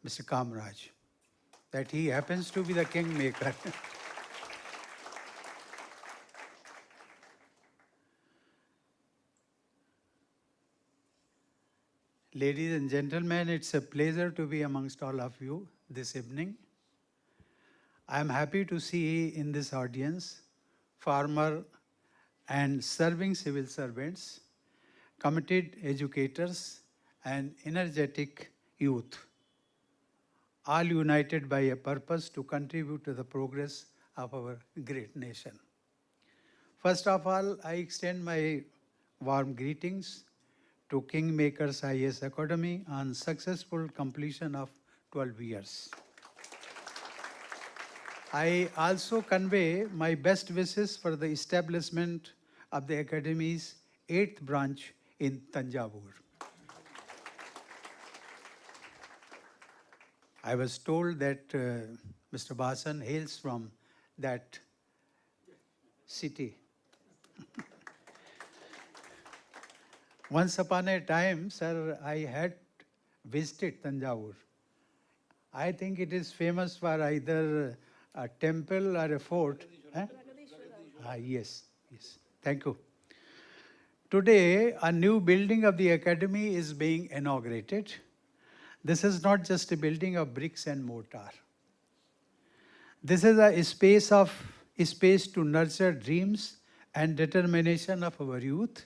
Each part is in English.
Mr. Kamraj, that he happens to be the kingmaker. Ladies and gentlemen, it's a pleasure to be amongst all of you this evening. I am happy to see in this audience former and serving civil servants, committed educators, and energetic youth, all united by a purpose to contribute to the progress of our great nation. First of all, I extend my warm greetings to Kingmakers IAS Academy on successful completion of 12 years. I also convey my best wishes for the establishment of the Academy's 8th branch in Tanjavur. I was told that Mr. Basan hails from that city. Once upon a time, sir, I had visited Tanjavur. I think it is famous for either a temple or a fort. Eh? Yes. Thank you. Today, a new building of the Academy is being inaugurated. This is not just a building of bricks and mortar. This is a space to nurture dreams and determination of our youth,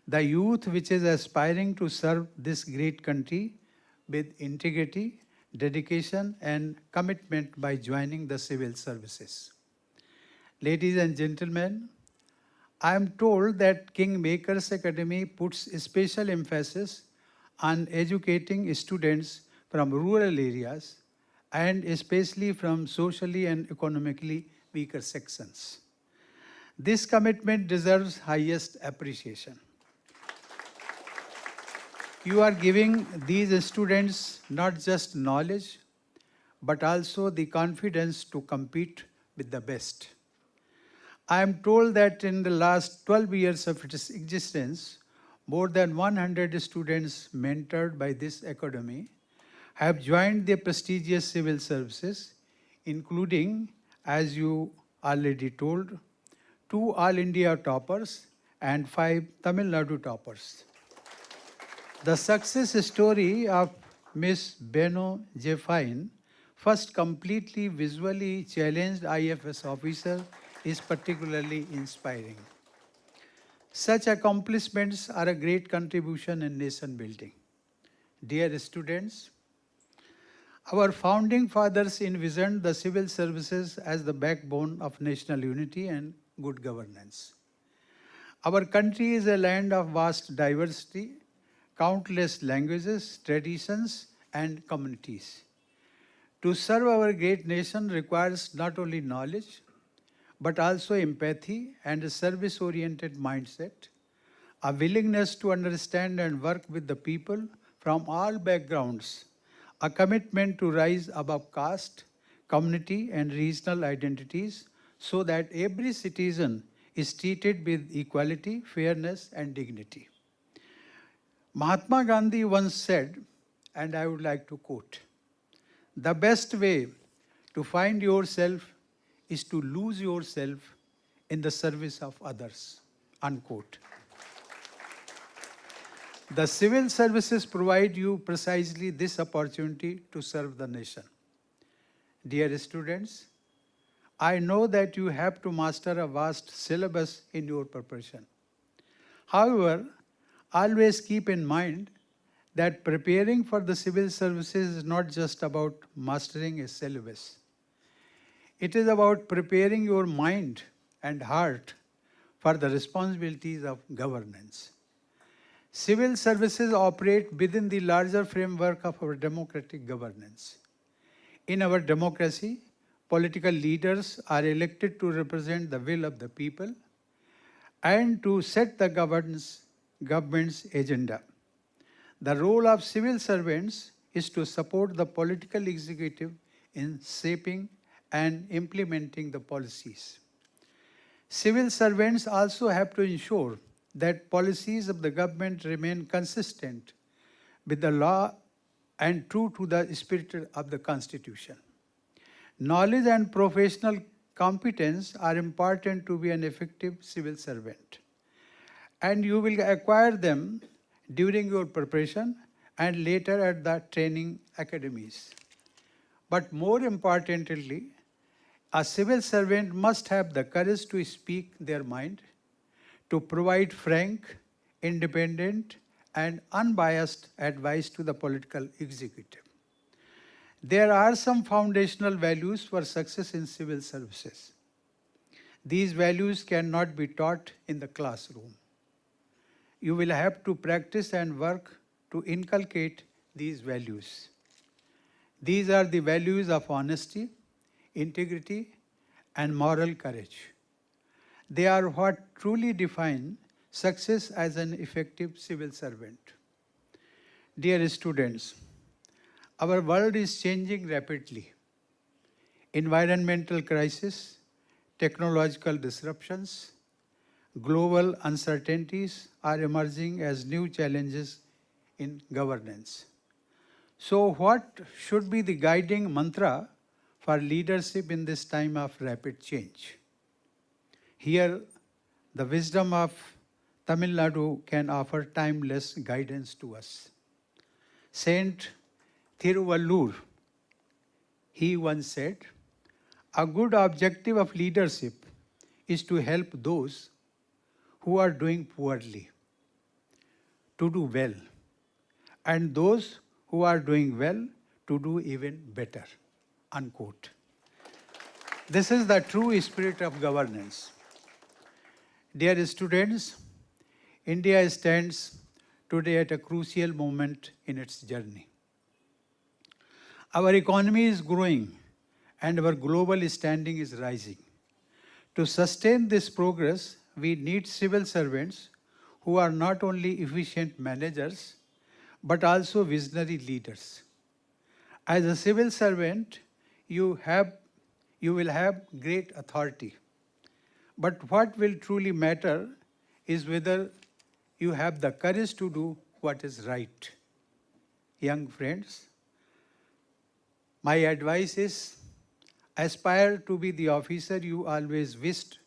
the youth which is aspiring to serve this great country with integrity, dedication, and commitment by joining the civil services. Ladies and gentlemen, I am told that Kingmakers Academy puts special emphasis on educating students from rural areas and especially from socially and economically weaker sections. This commitment deserves highest appreciation. You are giving these students not just knowledge, but also the confidence to compete with the best. I am told that in the last 12 years of its existence, more than 100 students mentored by this academy have joined the prestigious civil services, including, as you already told, 2 All India toppers and 5 Tamil Nadu toppers. The success story of Miss Beno Jeffine, first completely visually challenged IFS officer, is particularly inspiring. Such accomplishments are a great contribution in nation building. Dear students, our founding fathers envisioned the civil services as the backbone of national unity and good governance. Our country is a land of vast diversity, countless languages, traditions, and communities. To serve our great nation requires not only knowledge, but also empathy and a service-oriented mindset, a willingness to understand and work with the people from all backgrounds, a commitment to rise above caste, community, and regional identities so that every citizen is treated with equality, fairness, and dignity. Mahatma Gandhi once said, and I would like to quote, "The best way to find yourself is to lose yourself in the service of others," unquote. The civil services provide you precisely this opportunity to serve the nation. Dear students, I know that you have to master a vast syllabus in your preparation. However, always keep in mind that preparing for the civil services is not just about mastering a syllabus. It is about preparing your mind and heart for the responsibilities of governance. Civil services operate within the larger framework of our democratic governance. In our democracy, political leaders are elected to represent the will of the people and to set the government's agenda. The role of civil servants is to support the political executive in shaping and implementing the policies. Civil servants also have to ensure that policies of the government remain consistent with the law and true to the spirit of the Constitution. Knowledge and professional competence are important to be an effective civil servant, and you will acquire them during your preparation and later at the training academies. But more importantly, a civil servant must have the courage to speak their mind, to provide frank, independent, and unbiased advice to the political executive. There are some foundational values for success in civil services. These values cannot be taught in the classroom. You will have to practice and work to inculcate these values. These are the values of honesty, integrity, and moral courage. They are what truly define success as an effective civil servant. Dear students, our world is changing rapidly. Environmental crisis, technological disruptions, global uncertainties are emerging as new challenges in governance. So what should be the guiding mantra for leadership in this time of rapid change? Here, the wisdom of Tamil Nadu can offer timeless guidance to us. Saint Thiruvallur, he once said, "A good objective of leadership is to help those who are doing poorly to do well, and those who are doing well to do even better." Unquote. This is the true spirit of governance. Dear students, India stands today at a crucial moment in its journey. Our economy is growing and our global standing is rising. To sustain this progress, we need civil servants who are not only efficient managers, but also visionary leaders. As a civil servant, you will have great authority. But what will truly matter is whether you have the courage to do what is right. Young friends, my advice is aspire to be the officer you always wished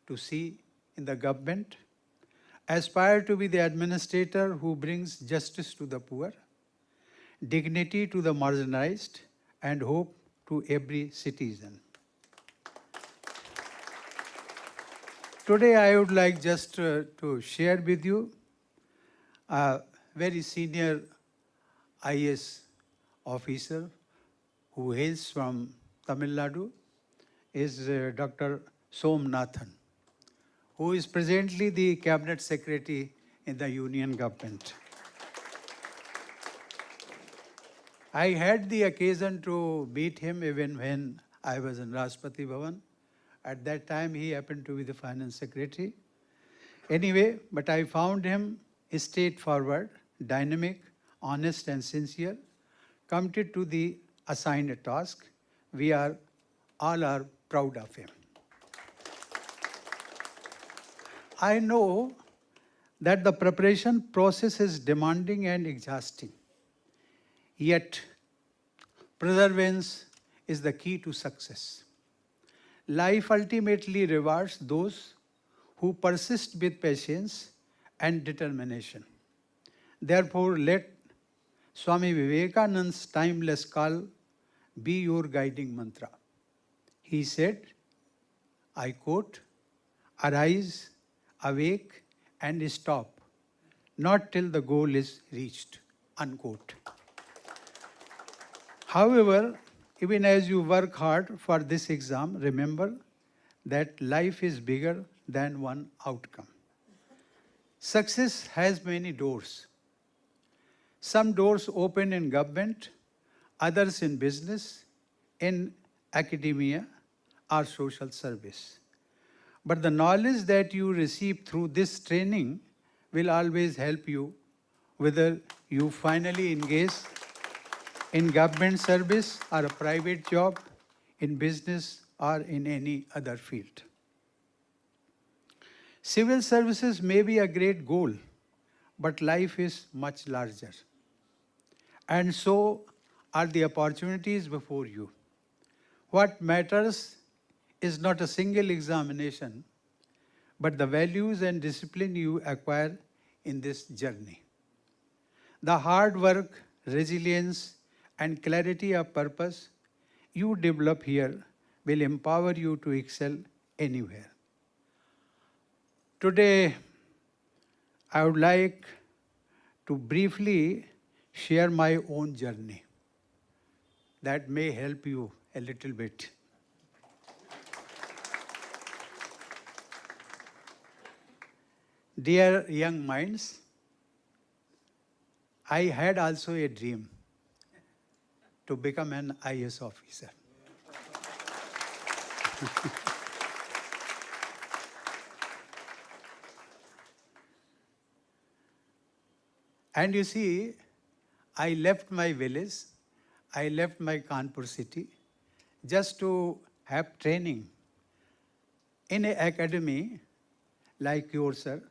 to see in the government. Aspire to be the administrator who brings justice to the poor, dignity to the marginalized, and hope to every citizen. Today, I would like just to share with you a very senior IAS officer who hails from Tamil Nadu, is Dr. Somnathan, who is presently the Cabinet Secretary in the Union Government. I had the occasion to meet him even when I was in Rashtrapati Bhavan. At that time, he happened to be the Finance Secretary. Anyway, but I found him straightforward, dynamic, honest, and sincere, committed to the assigned task. We are all proud of him. I know that the preparation process is demanding and exhausting. Yet, perseverance is the key to success. Life ultimately rewards those who persist with patience and determination. Therefore, let Swami Vivekananda's timeless call be your guiding mantra. He said, I quote, "Arise, awake, and stop, not till the goal is reached," unquote. However, even as you work hard for this exam, remember that life is bigger than one outcome. Success has many doors. Some doors open in government, others in business, in academia, or social service. But the knowledge that you receive through this training will always help you, whether you finally engage in government service or a private job, in business or in any other field. Civil services may be a great goal, but life is much larger. And so are the opportunities before you. What matters is not a single examination, but the values and discipline you acquire in this journey. The hard work, resilience, and clarity of purpose you develop here will empower you to excel anywhere. Today, I would like to briefly share my own journey that may help you a little bit. Dear young minds, I had also a dream to become an IAS officer. And you see, I left my village, I left my Kanpur city just to have training in an academy like yours, sir,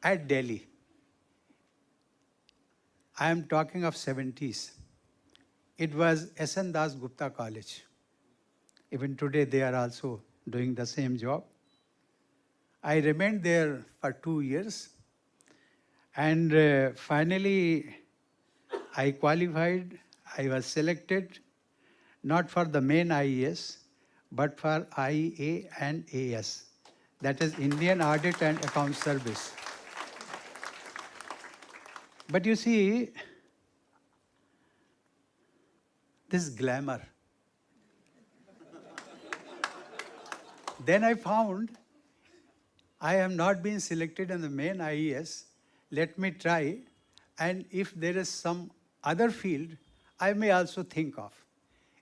at Delhi. I am talking of 70s. It was S.N. Das Gupta College. Even today they are also doing the same job. I remained there for 2 years. And finally, I qualified, I was selected, not for the main IAS, but for IA and AS. That is Indian Audit and Account Service. But you see, this glamour. Then I found I am not being selected in the main IAS. Let me try, and if there is some other field, I may also think of.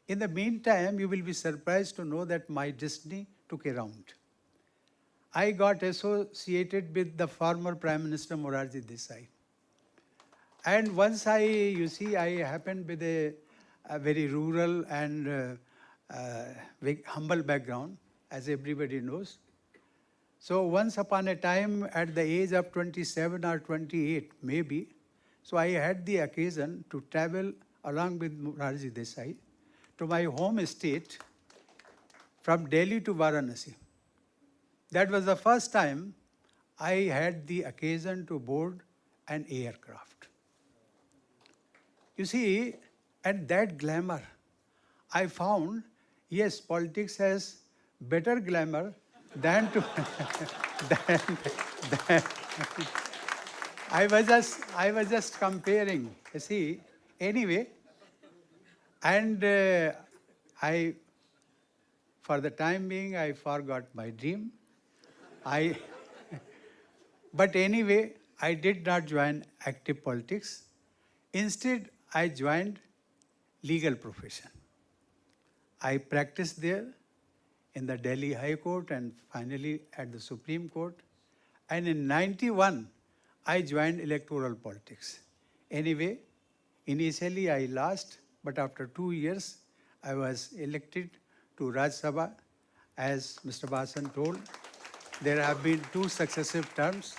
In the meantime, you will be surprised to know that my destiny took a round. I got associated with the former Prime Minister Morarji Desai. And once I happened with a very rural and very humble background, as everybody knows. So once upon a time, at the age of 27 or 28, maybe, so I had the occasion to travel along with Morarji Desai to my home state from Delhi to Varanasi. That was the first time I had the occasion to board an aircraft. You see, at that glamour, I found, yes, politics has better glamour than to than I was just comparing. You see, anyway, and for the time being, I forgot my dream. But anyway, I did not join active politics. Instead, I joined legal profession. I practiced there in the Delhi High Court and finally at the Supreme Court. And in 91, I joined electoral politics. Anyway, initially I lost, but after 2 years, I was elected to Rajya Sabha. As Mr. Basan told, there have been 2 successive terms.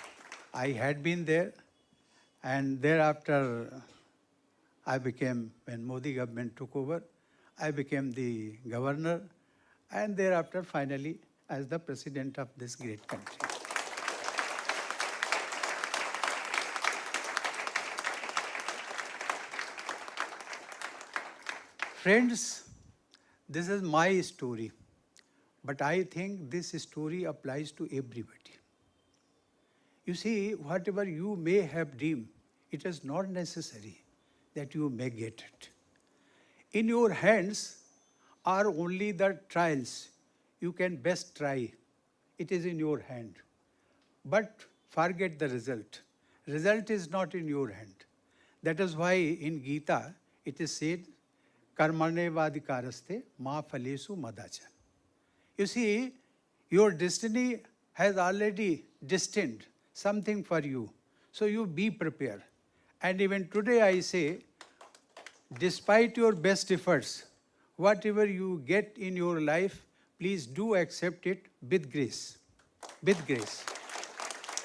I had been there, and thereafter I became, when Modi government took over, I became the governor, and thereafter finally as the president of this great country. Friends, this is my story, but I think this story applies to everybody. You see, whatever you may have dreamed, it is not necessary that you may get it. In your hands are only the trials you can best try. It is in your hand. But forget the result. Result is not in your hand. That is why in Gita it is said, Karmane vadikaraste ma phalesu madacha. You see, your destiny has already destined something for you. So you be prepared. And even today I say, despite your best efforts, whatever you get in your life, please do accept it with grace. With grace.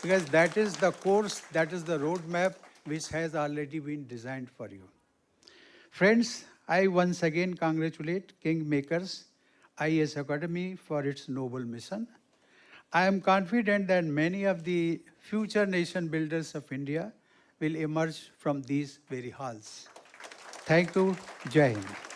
Because that is the course, that is the roadmap which has already been designed for you. Friends, I once again congratulate Kingmakers IAS Academy for its noble mission. I am confident that many of the future nation builders of India will emerge from these very halls. Thank you. Jai Hind.